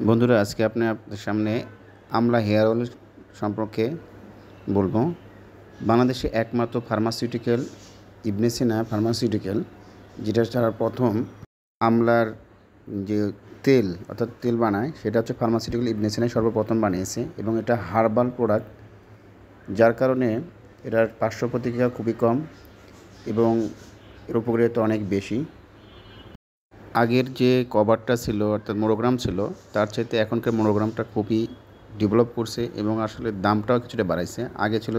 বন্ধুরা, আজকে আপনাদের সামনে আমলা হেয়ার অয়েল সম্পর্কে বলবো। বাংলাদেশে একমাত্র ফার্মাসিউটিক্যাল ইবনে সিনা ফার্মাসিউটিক্যাল, যেটা ছাড়া প্রথম আমলার যে তেল অর্থাৎ তেল বানায়, সেটা হচ্ছে ফার্মাসিউটিক্যাল ইবনে সিনা সর্বপ্রথম বানিয়েছে। এবং এটা হার্বাল প্রোডাক্ট, যার কারণে এটার পার্শ্ব প্রতিক্রিয়া খুবই কম এবং এর উপকারিতা অনেক বেশি। আগের যে কভারটা ছিল অর্থাৎ মোনোগ্রাম ছিল, তার চাইতে এখনকার মোনোগ্রামটা খুবই ডেভেলপ করছে এবং আসলে দামটাও কিছুটা বাড়াইছে। আগে ছিল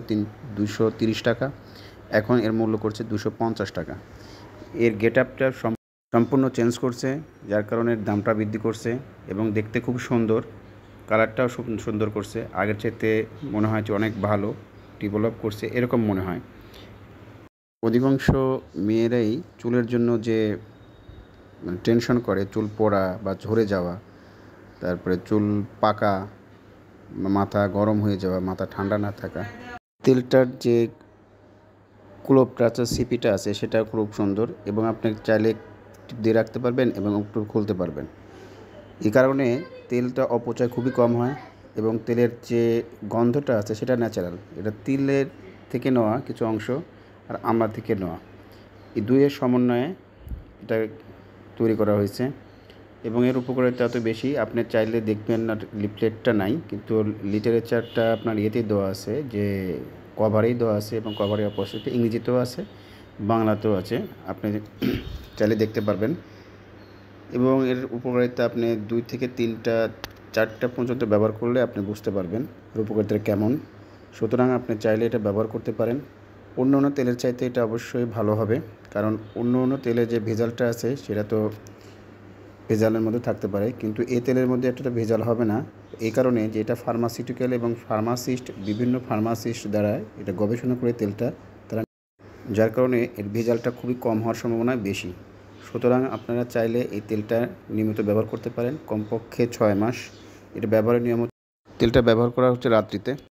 230 টাকা, এখন এর মূল্য করছে 250 টাকা। এর গেটআপটা সম্পূর্ণ চেঞ্জ করছে, যার কারণে এর দামটা বৃদ্ধি করছে এবং দেখতে খুব সুন্দর, কালারটাও সুন্দর করছে। আগের চাইতে মনে হয় যে অনেক ভালো ডেভেলপ করছে, এরকম মনে হয়। অধিকাংশ মেয়েরাই চুলের জন্য যে টেনশন করে, চুল পড়া বা ঝরে যাওয়া, তারপরে চুল পাকা, মাথা গরম হয়ে যাওয়া, মাথা ঠান্ডা না থাকা। তেলটার যে ক্লোবটা আছে, সিপিটা আছে, সেটা খুব সুন্দর এবং আপনি চাইলে টিপ দিয়ে রাখতে পারবেন এবং একটু খুলতে পারবেন। এই কারণে তেলটা অপচয় খুবই কম হয় এবং তেলের যে গন্ধটা আছে সেটা ন্যাচারাল। এটা তিলের থেকে নেওয়া কিছু অংশ আর আমলা থেকে নেওয়া, এই দুইয়ের সমন্বয়ে এটা তৈরি করা হয়েছে এবং এর উপকারিতা এত বেশি। আপনি চাইলে দেখবেন না, লিফলেটটা নাই, কিন্তু লিটারেচারটা আপনার ইয়েতেই দেওয়া আছে, যে কভারেই দেওয়া আছে এবং কভারের অপোজিটে ইংরেজিতেও আছে, বাংলাতেও আছে। আপনি চাইলে দেখতে পারবেন এবং এর উপকারিতা আপনি 2 থেকে 3টা 4টা পর্যন্ত ব্যবহার করলে আপনি বুঝতে পারবেন এর উপকারিতা কেমন। সুতরাং আপনি চাইলে এটা ব্যবহার করতে পারেন। অন্য তেলের চাইতে এটা অবশ্যই ভালো হবে, কারণ অন্য তেলে যে ভেজালটা আছে সেটা তো ভেজালের মধ্যে থাকতে পারে, কিন্তু এই তেলের মধ্যে একটা ভেজাল হবে না। এই কারণে যে এটা ফার্মাসিউটিক্যাল এবং বিভিন্ন ফার্মাসিস্ট দ্বারা এটা গবেষণা করে তেলটা তারা, যার কারণে এর ভেজালটা খুবই কম হওয়ার সম্ভাবনা বেশি। সুতরাং আপনারা চাইলে এই তেলটা নিয়মিত ব্যবহার করতে পারেন, কমপক্ষে 6 মাস। এটা ব্যবহারের নিয়ম, তেলটা ব্যবহার করা হচ্ছে রাত্রিতে।